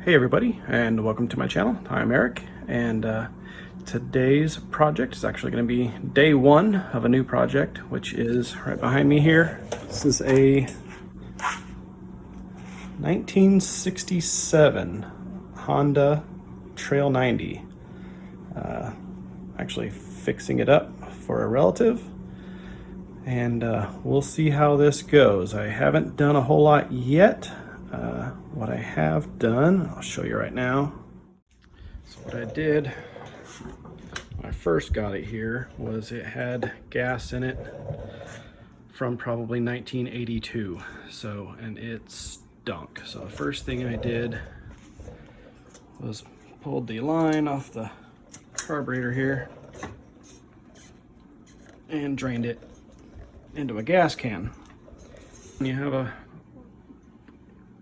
Hey everybody, and welcome to my channel. I'm Eric, and today's project is actually going to be day one of a new project, which is right behind me here. This is a 1967 Honda Trail 90. Actually fixing it up for a relative, and we'll see how this goes. I haven't done a whole lot yet. What I have done, I'll show you right now. So what I did when I first got it here was it had gas in it from probably 1982. So, and it stunk. So the first thing I did was pulled the line off the carburetor here and drained it into a gas can. When you have a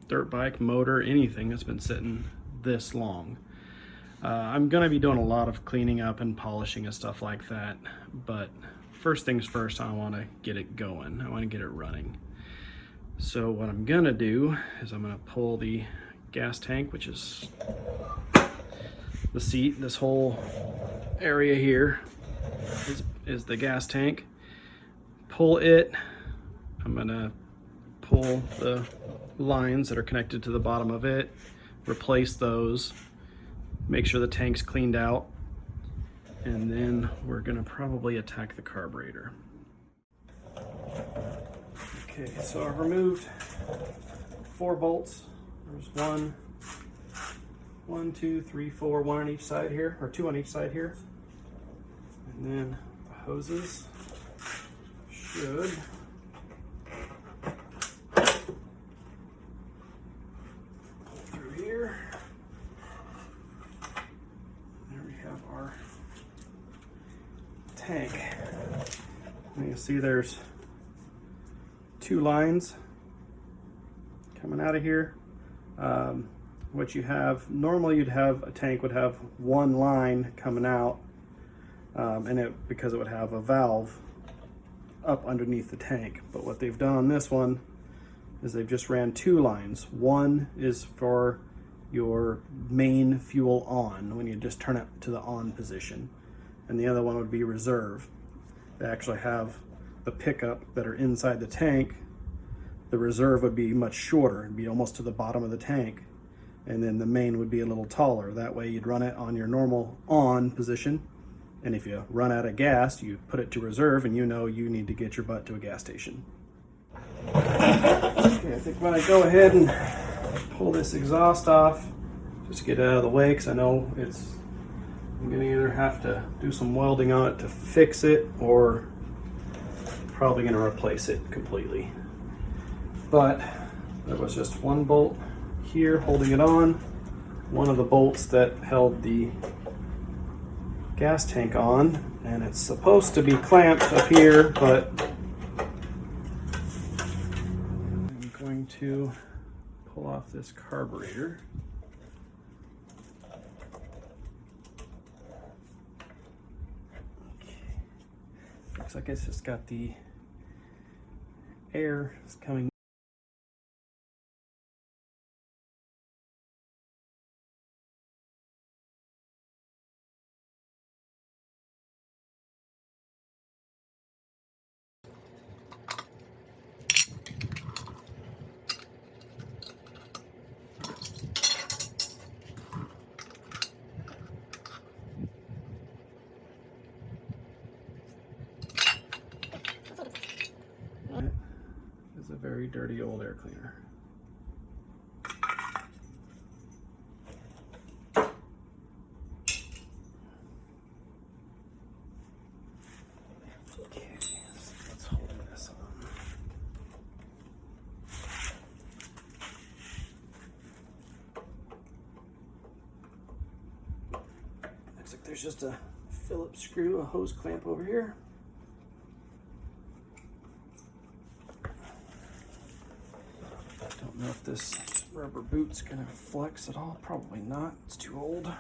dirt bike, motor, anything that's been sitting this long, I'm gonna be doing a lot of cleaning up and polishing and stuff like that, but first things first, I want to get it going. I want to get it running. So what I'm gonna do is I'm gonna pull the gas tank, which is the seat. This whole area here is the gas tank. Pull it. I'm gonna pull the lines that are connected to the bottom of it, replace those, make sure the tank's cleaned out, and then we're gonna probably attack the carburetor. Okay, so I've removed 4 bolts. There's one, 2, 3, 4, 1 on each side here, or 2 on each side here. And then the hoses should tank. And you see there's 2 lines coming out of here. What you have, normally you'd have a tank would have 1 line coming out, and because it would have a valve up underneath the tank. But what they've done on this one is they've just ran 2 lines. One is for your main fuel on, when you just turn it to the on position, and the other one would be reserve. They actually have the pickup that are inside the tank. The reserve would be much shorter, it'd be almost to the bottom of the tank, and then the main would be a little taller. That way you'd run it on your normal on position, and if you run out of gas, you put it to reserve, and you know you need to get your butt to a gas station. Okay, I think I'm gonna go ahead and pull this exhaust off, just get it out of the way, because I know I'm gonna either have to do some welding on it to fix it, or probably gonna replace it completely. But there was just 1 bolt here holding it on, one of the bolts that held the gas tank on, and it's supposed to be clamped up here, but I'm going to pull off this carburetor. Looks like it's just got the air coming. Is a very dirty old air cleaner. Okay, so let's hold this on. Looks like there's just a Phillips screw, a hose clamp over here. Don't know if this rubber boot's gonna flex at all. Probably not, it's too old.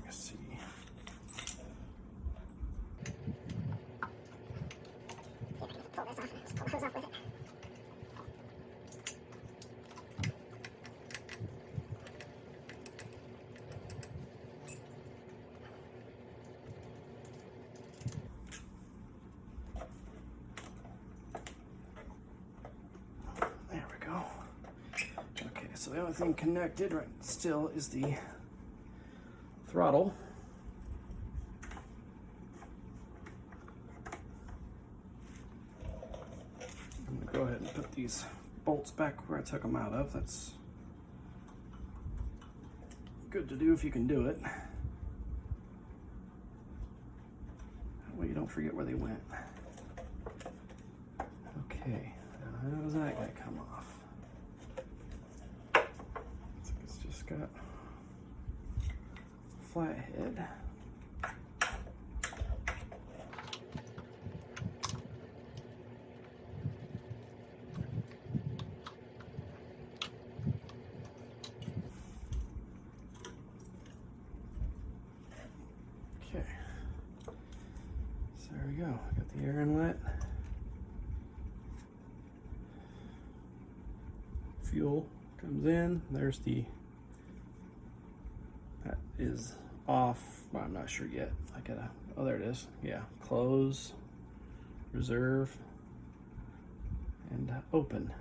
Let's see. the only thing connected right still is the throttle. I'm going to go ahead and put these bolts back where I took them out of. That's good to do if you can do it. That way you don't forget where they went. Okay, how does that guy come off? Looks like it's just got a flat head. Okay, so there we go. Got the air inlet. Fuel comes in. There's that is off. Well, I'm not sure yet. Oh, there it is. Yeah, close, reserve, and open.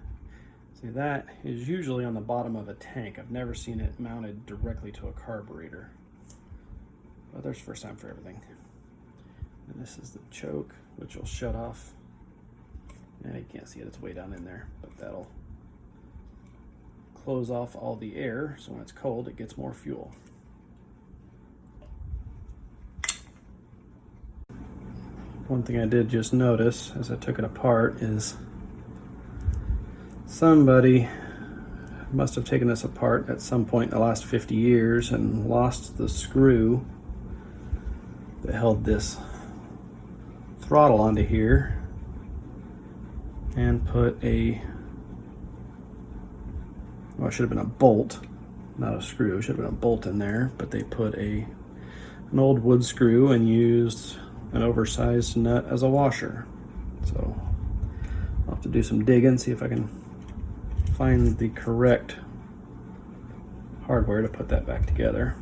See, that is usually on the bottom of a tank. I've never seen it mounted directly to a carburetor. But there's first time for everything. And this is the choke, which will shut off. And you can't see it, it's way down in there, but that'll close off all the air, so when it's cold it gets more fuel. One thing I did just notice as I took it apart is somebody must have taken this apart at some point in the last 50 years and lost the screw that held this throttle onto here and put well, it should have been a bolt, not a screw. It should have been a bolt in there, but they put an old wood screw and used an oversized nut as a washer. So I'll have to do some digging, see if I can find the correct hardware to put that back together.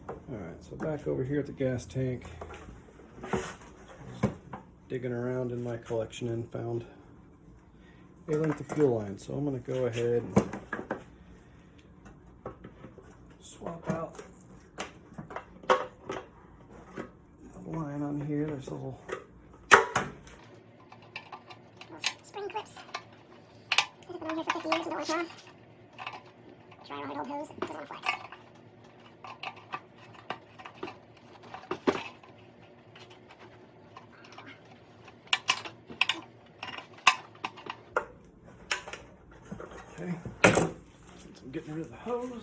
Alright, so back over here at the gas tank, digging around in my collection and found a length of fuel line. So I'm going to go ahead and swap out the line on here. There's a little spring clips. I've been on here for 50 years and don't want to off. Dry rod old hose and put it on flex. Okay, since I'm getting rid of the hose.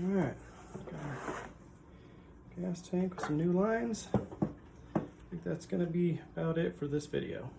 Alright, got our gas tank with some new lines. I think that's going to be about it for this video.